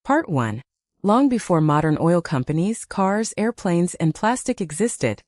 Part 1. Long before modern oil companies, cars, airplanes, and plastic existed,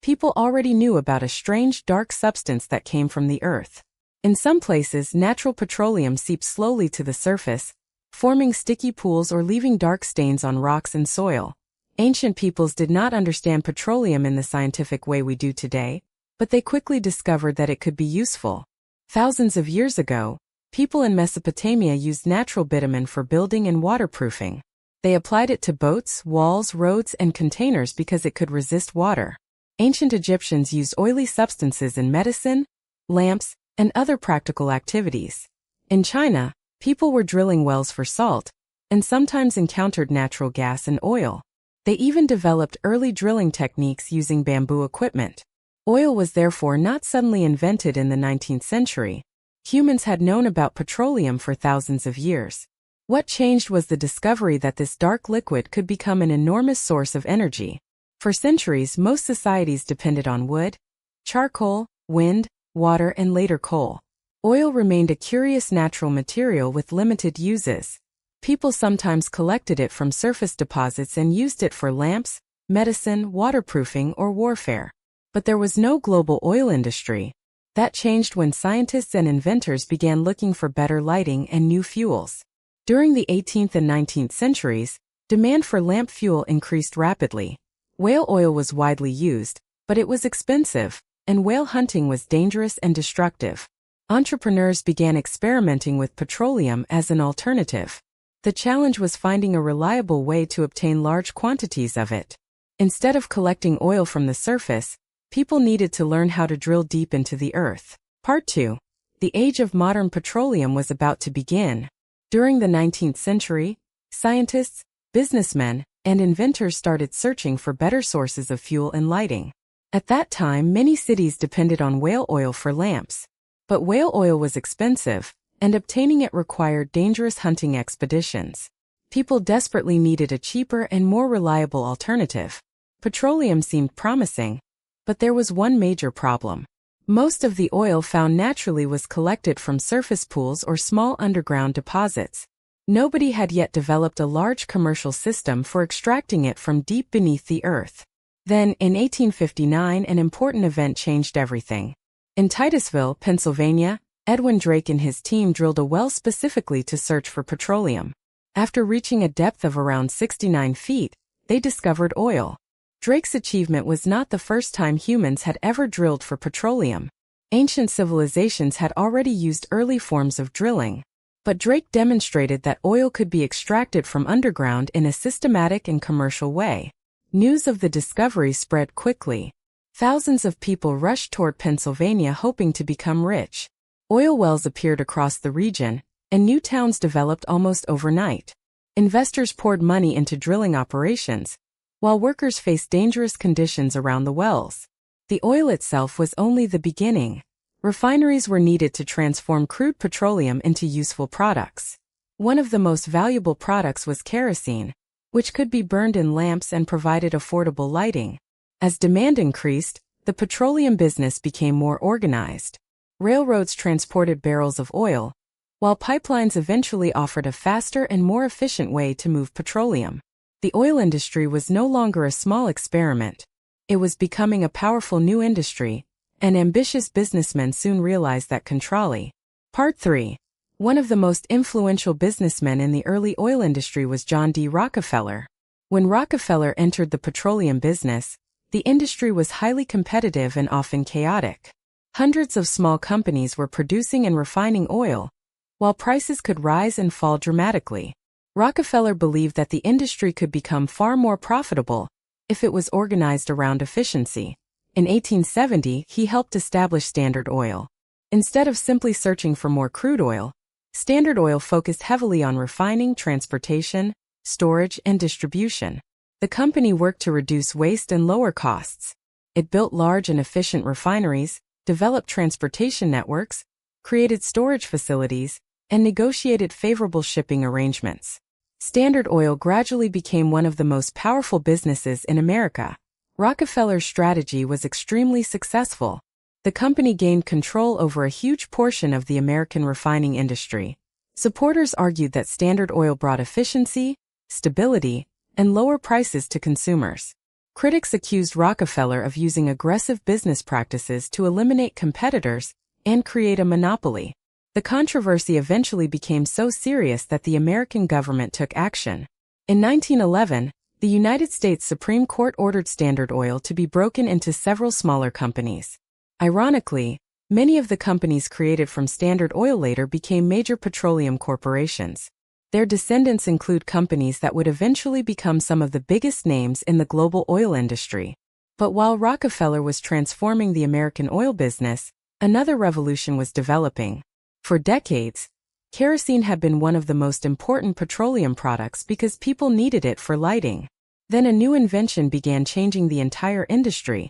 people already knew about a strange dark substance that came from the earth. In some places, natural petroleum seeps slowly to the surface, forming sticky pools or leaving dark stains on rocks and soil. Ancient peoples did not understand petroleum in the scientific way we do today, but they quickly discovered that it could be useful. Thousands of years ago, people in Mesopotamia used natural bitumen for building and waterproofing. They applied it to boats, walls, roads, and containers because it could resist water. Ancient Egyptians used oily substances in medicine, lamps, and other practical activities. In China, people were drilling wells for salt, and sometimes encountered natural gas and oil. They even developed early drilling techniques using bamboo equipment. Oil was therefore not suddenly invented in the 19th century. Humans had known about petroleum for thousands of years. What changed was the discovery that this dark liquid could become an enormous source of energy. For centuries, most societies depended on wood, charcoal, wind, water, and later coal. Oil remained a curious natural material with limited uses. People sometimes collected it from surface deposits and used it for lamps, medicine, waterproofing, or warfare. But there was no global oil industry. That changed when scientists and inventors began looking for better lighting and new fuels. During the 18th and 19th centuries, demand for lamp fuel increased rapidly. Whale oil was widely used, but it was expensive, and whale hunting was dangerous and destructive. Entrepreneurs began experimenting with petroleum as an alternative. The challenge was finding a reliable way to obtain large quantities of it. Instead of collecting oil from the surface, people needed to learn how to drill deep into the earth. Part 2. The age of modern petroleum was about to begin. During the 19th century, scientists, businessmen, and inventors started searching for better sources of fuel and lighting. At that time, many cities depended on whale oil for lamps. But whale oil was expensive, and obtaining it required dangerous hunting expeditions. People desperately needed a cheaper and more reliable alternative. Petroleum seemed promising, but there was one major problem. Most of the oil found naturally was collected from surface pools or small underground deposits. Nobody had yet developed a large commercial system for extracting it from deep beneath the earth. Then, in 1859, an important event changed everything. In Titusville, Pennsylvania, Edwin Drake and his team drilled a well specifically to search for petroleum. After reaching a depth of around 69 feet, they discovered oil. Drake's achievement was not the first time humans had ever drilled for petroleum. Ancient civilizations had already used early forms of drilling. But Drake demonstrated that oil could be extracted from underground in a systematic and commercial way. News of the discovery spread quickly. Thousands of people rushed toward Pennsylvania hoping to become rich. Oil wells appeared across the region, and new towns developed almost overnight. Investors poured money into drilling operations, while workers faced dangerous conditions around the wells. The oil itself was only the beginning. Refineries were needed to transform crude petroleum into useful products. One of the most valuable products was kerosene, which could be burned in lamps and provided affordable lighting. As demand increased, the petroleum business became more organized. Railroads transported barrels of oil, while pipelines eventually offered a faster and more efficient way to move petroleum. The oil industry was no longer a small experiment. It was becoming a powerful new industry, and ambitious businessmen soon realized that control. Part 3. One of the most influential businessmen in the early oil industry was John D. Rockefeller. When Rockefeller entered the petroleum business, the industry was highly competitive and often chaotic. Hundreds of small companies were producing and refining oil, while prices could rise and fall dramatically. Rockefeller believed that the industry could become far more profitable if it was organized around efficiency. In 1870, he helped establish Standard Oil. Instead of simply searching for more crude oil, Standard Oil focused heavily on refining, transportation, storage, and distribution. The company worked to reduce waste and lower costs. It built large and efficient refineries, developed transportation networks, created storage facilities, and negotiated favorable shipping arrangements. Standard Oil gradually became one of the most powerful businesses in America. Rockefeller's strategy was extremely successful. The company gained control over a huge portion of the American refining industry. Supporters argued that Standard Oil brought efficiency, stability, and lower prices to consumers. Critics accused Rockefeller of using aggressive business practices to eliminate competitors and create a monopoly. The controversy eventually became so serious that the American government took action. In 1911, the United States Supreme Court ordered Standard Oil to be broken into several smaller companies. Ironically, many of the companies created from Standard Oil later became major petroleum corporations. Their descendants include companies that would eventually become some of the biggest names in the global oil industry. But while Rockefeller was transforming the American oil business, another revolution was developing. For decades, kerosene had been one of the most important petroleum products because people needed it for lighting. Then a new invention began changing the entire industry: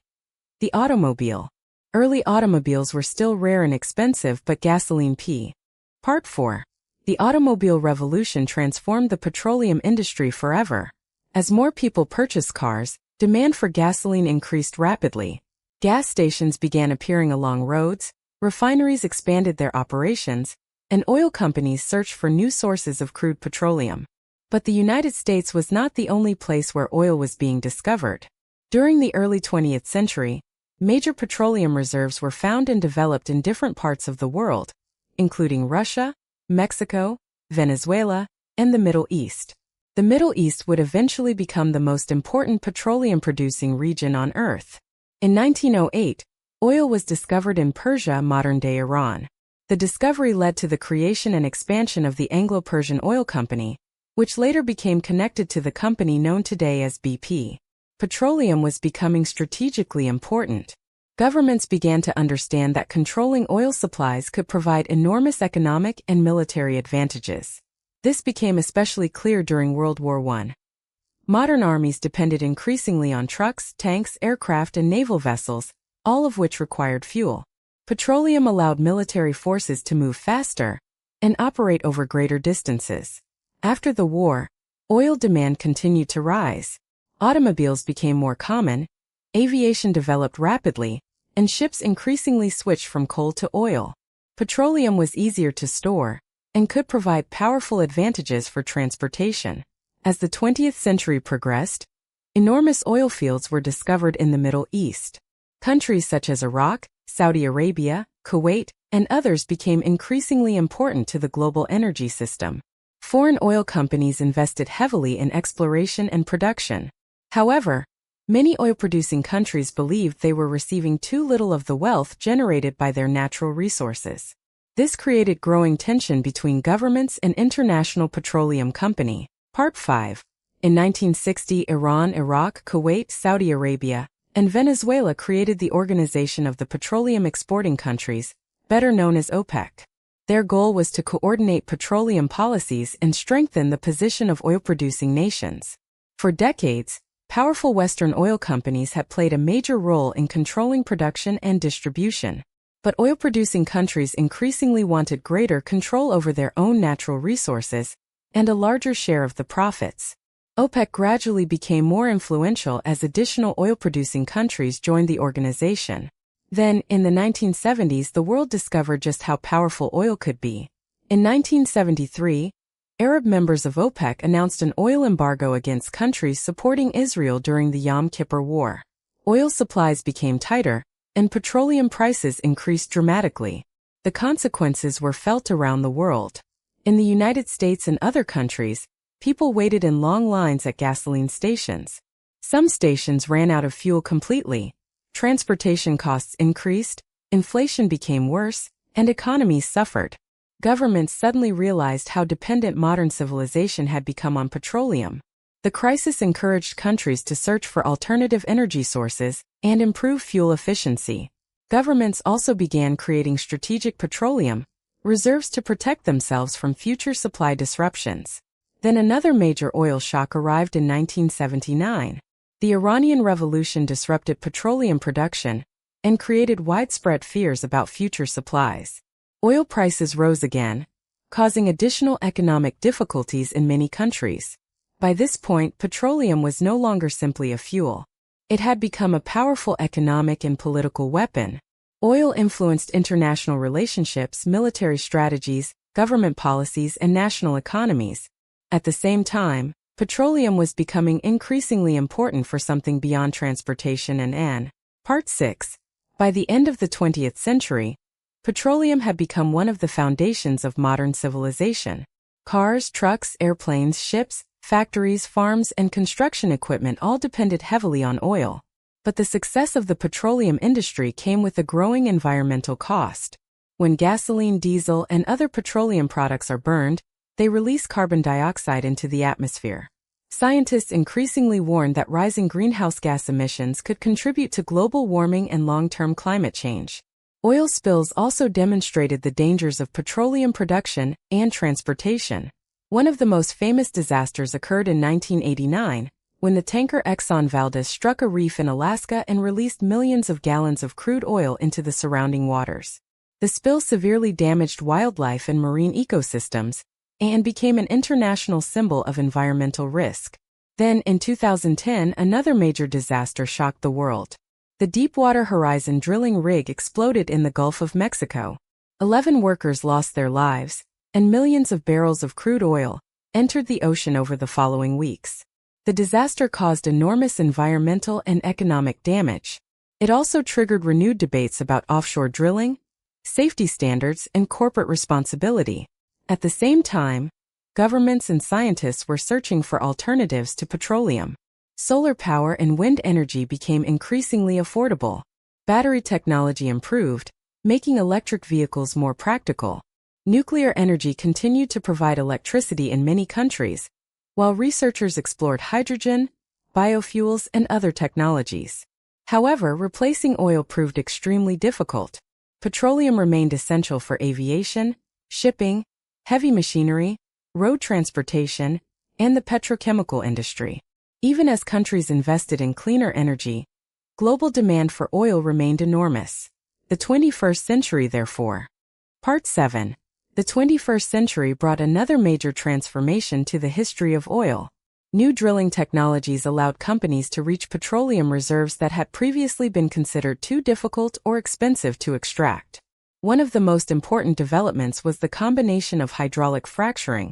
the automobile. Early automobiles were still rare and expensive, but gasoline p. Part 4. The automobile revolution transformed the petroleum industry forever. As more people purchased cars, demand for gasoline increased rapidly. Gas stations began appearing along roads, refineries expanded their operations, and oil companies searched for new sources of crude petroleum. But the United States was not the only place where oil was being discovered. During the early 20th century, major petroleum reserves were found and developed in different parts of the world, including Russia, Mexico, Venezuela, and the Middle East. The Middle East would eventually become the most important petroleum-producing region on Earth. In 1908, oil was discovered in Persia, modern-day Iran. The discovery led to the creation and expansion of the Anglo-Persian Oil Company, which later became connected to the company known today as BP. Petroleum was becoming strategically important. Governments began to understand that controlling oil supplies could provide enormous economic and military advantages. This became especially clear during World War I. Modern armies depended increasingly on trucks, tanks, aircraft, and naval vessels, all of which required fuel. Petroleum allowed military forces to move faster and operate over greater distances. After the war, oil demand continued to rise. Automobiles became more common, aviation developed rapidly, and ships increasingly switched from coal to oil. Petroleum was easier to store and could provide powerful advantages for transportation. As the 20th century progressed, enormous oil fields were discovered in the Middle East. Countries such as Iraq, Saudi Arabia, Kuwait, and others became increasingly important to the global energy system. Foreign oil companies invested heavily in exploration and production. However, many oil-producing countries believed they were receiving too little of the wealth generated by their natural resources. This created growing tension between governments and International Petroleum Company. Part 5. In 1960, Iran, Iraq, Kuwait, Saudi Arabia, and Venezuela created the Organization of the Petroleum Exporting Countries, better known as OPEC. Their goal was to coordinate petroleum policies and strengthen the position of oil-producing nations. For decades, powerful Western oil companies had played a major role in controlling production and distribution. But oil-producing countries increasingly wanted greater control over their own natural resources and a larger share of the profits. OPEC gradually became more influential as additional oil-producing countries joined the organization. Then, in the 1970s, the world discovered just how powerful oil could be. In 1973, Arab members of OPEC announced an oil embargo against countries supporting Israel during the Yom Kippur War. Oil supplies became tighter, and petroleum prices increased dramatically. The consequences were felt around the world. In the United States and other countries, people waited in long lines at gasoline stations. Some stations ran out of fuel completely. Transportation costs increased, inflation became worse, and economies suffered. Governments suddenly realized how dependent modern civilization had become on petroleum. The crisis encouraged countries to search for alternative energy sources and improve fuel efficiency. Governments also began creating strategic petroleum reserves to protect themselves from future supply disruptions. Then another major oil shock arrived in 1979. The Iranian Revolution disrupted petroleum production and created widespread fears about future supplies. Oil prices rose again, causing additional economic difficulties in many countries. By this point, petroleum was no longer simply a fuel. It had become a powerful economic and political weapon. Oil influenced international relationships, military strategies, government policies, and national economies. At the same time, Petroleum was becoming increasingly important for something beyond transportation and Part 6. By the end of the 20th century, petroleum had become one of the foundations of modern civilization. Cars, trucks, airplanes, ships, factories, farms, and construction equipment all depended heavily on oil. But the success of the petroleum industry came with a growing environmental cost. When gasoline, diesel, and other petroleum products are burned, they release carbon dioxide into the atmosphere. Scientists increasingly warned that rising greenhouse gas emissions could contribute to global warming and long-term climate change. Oil spills also demonstrated the dangers of petroleum production and transportation. One of the most famous disasters occurred in 1989, when the tanker Exxon Valdez struck a reef in Alaska and released millions of gallons of crude oil into the surrounding waters. The spill severely damaged wildlife and marine ecosystems, and became an international symbol of environmental risk. Then, in 2010, another major disaster shocked the world. The Deepwater Horizon drilling rig exploded in the Gulf of Mexico. 11 workers lost their lives, and millions of barrels of crude oil entered the ocean over the following weeks. The disaster caused enormous environmental and economic damage. It also triggered renewed debates about offshore drilling, safety standards, and corporate responsibility. At the same time, governments and scientists were searching for alternatives to petroleum. Solar power and wind energy became increasingly affordable. Battery technology improved, making electric vehicles more practical. Nuclear energy continued to provide electricity in many countries, while researchers explored hydrogen, biofuels, and other technologies. However, replacing oil proved extremely difficult. Petroleum remained essential for aviation, shipping, heavy machinery, road transportation, and the petrochemical industry. Even as countries invested in cleaner energy, global demand for oil remained enormous. The 21st century, therefore. Part 7. The 21st century brought another major transformation to the history of oil. New drilling technologies allowed companies to reach petroleum reserves that had previously been considered too difficult or expensive to extract. One of the most important developments was the combination of hydraulic fracturing,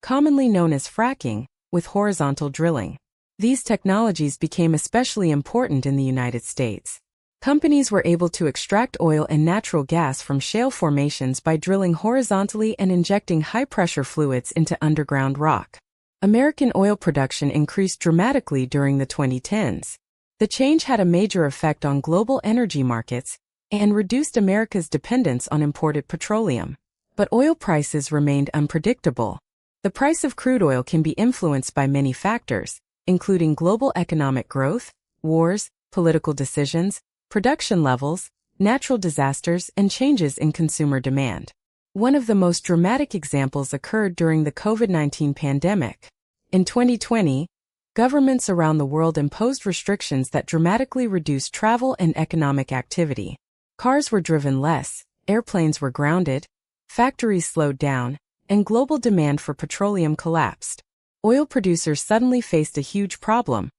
commonly known as fracking, with horizontal drilling. These technologies became especially important in the United States. Companies were able to extract oil and natural gas from shale formations by drilling horizontally and injecting high-pressure fluids into underground rock. American oil production increased dramatically during the 2010s. The change had a major effect on global energy markets and reduced America's dependence on imported petroleum. But oil prices remained unpredictable. The price of crude oil can be influenced by many factors, including global economic growth, wars, political decisions, production levels, natural disasters, and changes in consumer demand. One of the most dramatic examples occurred during the COVID-19 pandemic. In 2020, governments around the world imposed restrictions that dramatically reduced travel and economic activity. Cars were driven less, airplanes were grounded, factories slowed down, and global demand for petroleum collapsed. Oil producers suddenly faced a huge problem.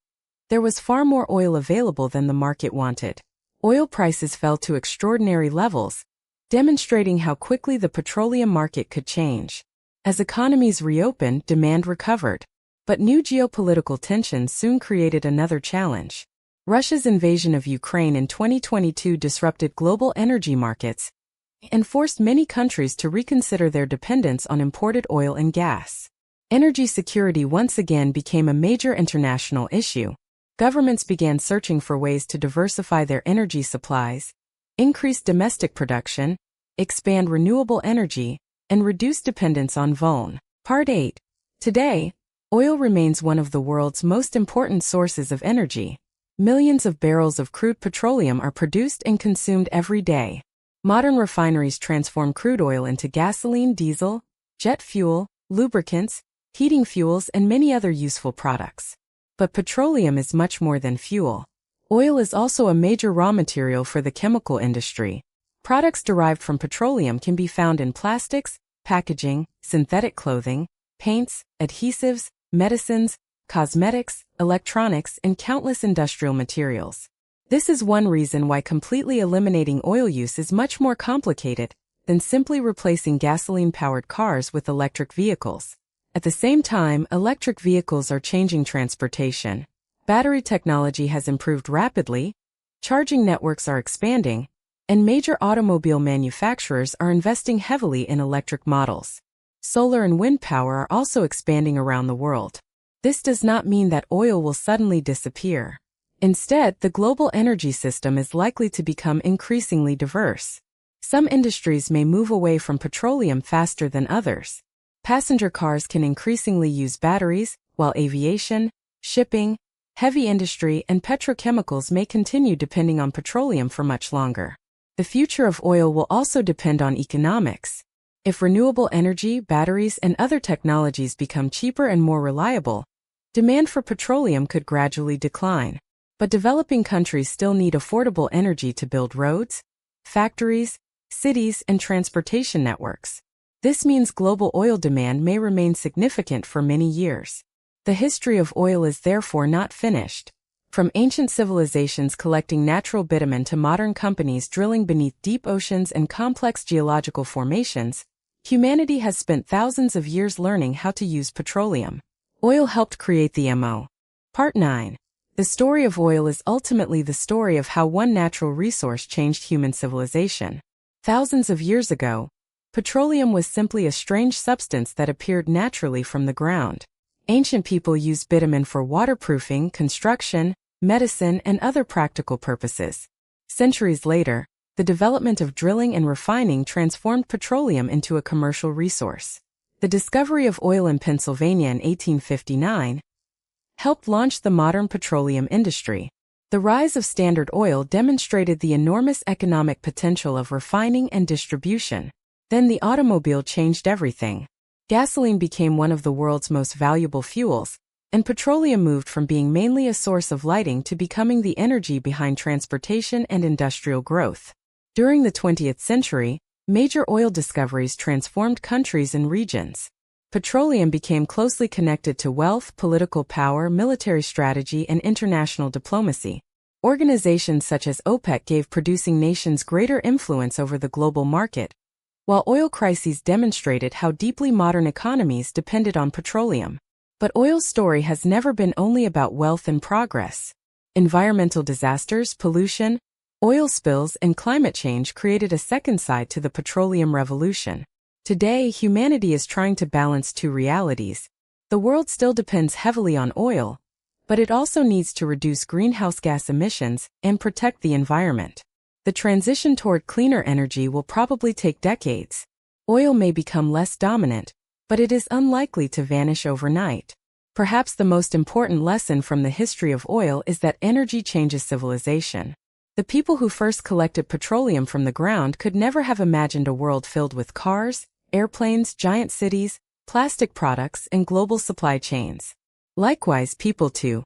There was far more oil available than the market wanted. Oil prices fell to extraordinary levels, demonstrating how quickly the petroleum market could change. As economies reopened, demand recovered. But new geopolitical tensions soon created another challenge. Russia's invasion of Ukraine in 2022 disrupted global energy markets and forced many countries to reconsider their dependence on imported oil and gas. Energy security once again became a major international issue. Governments began searching for ways to diversify their energy supplies, increase domestic production, expand renewable energy, and reduce dependence on vulnerable. Part 8. Today, oil remains one of the world's most important sources of energy. Millions of barrels of crude petroleum are produced and consumed every day. Modern refineries transform crude oil into gasoline, diesel, jet fuel, lubricants, heating fuels, and many other useful products. But petroleum is much more than fuel. Oil is also a major raw material for the chemical industry. Products derived from petroleum can be found in plastics, packaging, synthetic clothing, paints, adhesives, medicines, cosmetics, electronics, and countless industrial materials. This is one reason why completely eliminating oil use is much more complicated than simply replacing gasoline-powered cars with electric vehicles. At the same time, electric vehicles are changing transportation. Battery technology has improved rapidly, charging networks are expanding, and major automobile manufacturers are investing heavily in electric models. Solar and wind power are also expanding around the world. This does not mean that oil will suddenly disappear. Instead, the global energy system is likely to become increasingly diverse. Some industries may move away from petroleum faster than others. Passenger cars can increasingly use batteries, while aviation, shipping, heavy industry, and petrochemicals may continue depending on petroleum for much longer. The future of oil will also depend on economics. If renewable energy, batteries, and other technologies become cheaper and more reliable, demand for petroleum could gradually decline. But developing countries still need affordable energy to build roads, factories, cities, and transportation networks. This means global oil demand may remain significant for many years. The history of oil is therefore not finished. From ancient civilizations collecting natural bitumen to modern companies drilling beneath deep oceans and complex geological formations, humanity has spent thousands of years learning how to use petroleum. Oil helped create the MO. Part 9. The story of oil is ultimately the story of how one natural resource changed human civilization. Thousands of years ago, petroleum was simply a strange substance that appeared naturally from the ground. Ancient people used bitumen for waterproofing, construction, medicine, and other practical purposes. Centuries later, the development of drilling and refining transformed petroleum into a commercial resource. The discovery of oil in Pennsylvania in 1859 helped launch the modern petroleum industry. The rise of Standard Oil demonstrated the enormous economic potential of refining and distribution. Then the automobile changed everything. Gasoline became one of the world's most valuable fuels, and petroleum moved from being mainly a source of lighting to becoming the energy behind transportation and industrial growth. During the 20th century, major oil discoveries transformed countries and regions. Petroleum became closely connected to wealth, political power, military strategy, and international diplomacy. Organizations such as OPEC gave producing nations greater influence over the global market, while oil crises demonstrated how deeply modern economies depended on petroleum. But oil's story has never been only about wealth and progress. Environmental disasters, pollution, oil spills, and climate change created a second side to the petroleum revolution. Today, humanity is trying to balance two realities. The world still depends heavily on oil, but it also needs to reduce greenhouse gas emissions and protect the environment. The transition toward cleaner energy will probably take decades. Oil may become less dominant, but it is unlikely to vanish overnight. Perhaps the most important lesson from the history of oil is that energy changes civilization. The people who first collected petroleum from the ground could never have imagined a world filled with cars, airplanes, giant cities, plastic products, and global supply chains. Likewise, people too